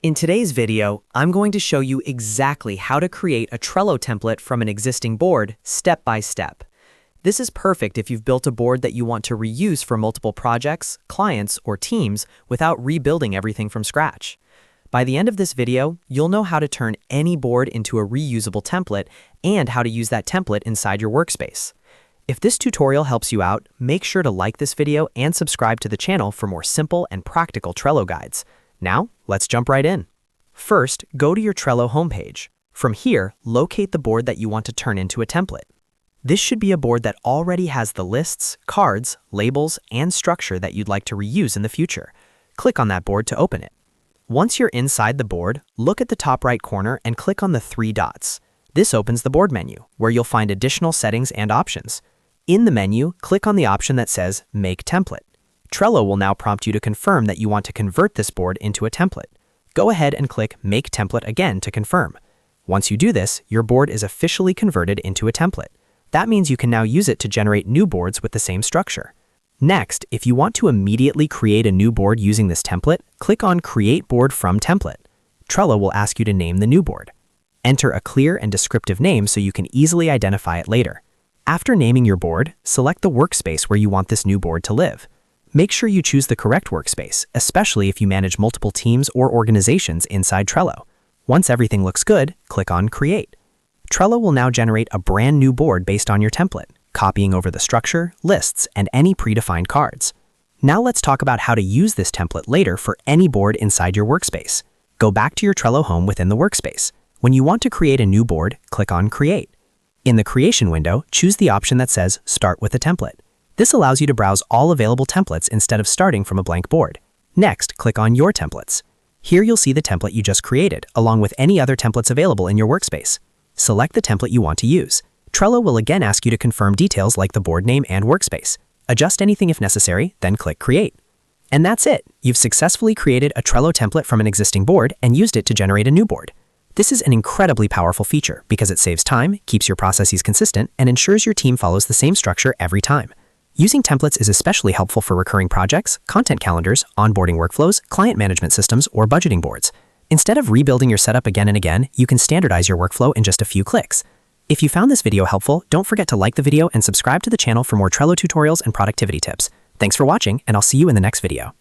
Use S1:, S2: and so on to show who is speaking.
S1: In today's video, I'm going to show you exactly how to create a Trello template from an existing board, step by step. This is perfect if you've built a board that you want to reuse for multiple projects, clients, or teams without rebuilding everything from scratch. By the end of this video, you'll know how to turn any board into a reusable template and how to use that template inside your workspace. If this tutorial helps you out, make sure to like this video and subscribe to the channel for more simple and practical Trello guides. Now, let's jump right in. First, go to your Trello homepage. From here, locate the board that you want to turn into a template. This should be a board that already has the lists, cards, labels, and structure that you'd like to reuse in the future. Click on that board to open it. Once you're inside the board, look at the top right corner and click on the three dots. This opens the board menu, where you'll find additional settings and options. In the menu, click on the option that says Make Template. Trello will now prompt you to confirm that you want to convert this board into a template. Go ahead and click Make Template again to confirm. Once you do this, your board is officially converted into a template. That means you can now use it to generate new boards with the same structure. Next, if you want to immediately create a new board using this template, click on Create Board from Template. Trello will ask you to name the new board. Enter a clear and descriptive name so you can easily identify it later. After naming your board, select the workspace where you want this new board to live. Make sure you choose the correct workspace, especially if you manage multiple teams or organizations inside Trello. Once everything looks good, click on Create. Trello will now generate a brand new board based on your template, copying over the structure, lists, and any predefined cards. Now let's talk about how to use this template later for any board inside your workspace. Go back to your Trello home within the workspace. When you want to create a new board, click on Create. In the Creation window, choose the option that says Start with a Template. This allows you to browse all available templates instead of starting from a blank board. Next, click on Your Templates. Here you'll see the template you just created, along with any other templates available in your workspace. Select the template you want to use. Trello will again ask you to confirm details like the board name and workspace. Adjust anything if necessary, then click Create. And that's it! You've successfully created a Trello template from an existing board and used it to generate a new board. This is an incredibly powerful feature because it saves time, keeps your processes consistent, and ensures your team follows the same structure every time. Using templates is especially helpful for recurring projects, content calendars, onboarding workflows, client management systems, or budgeting boards. Instead of rebuilding your setup again and again, you can standardize your workflow in just a few clicks. If you found this video helpful, don't forget to like the video and subscribe to the channel for more Trello tutorials and productivity tips. Thanks for watching, and I'll see you in the next video.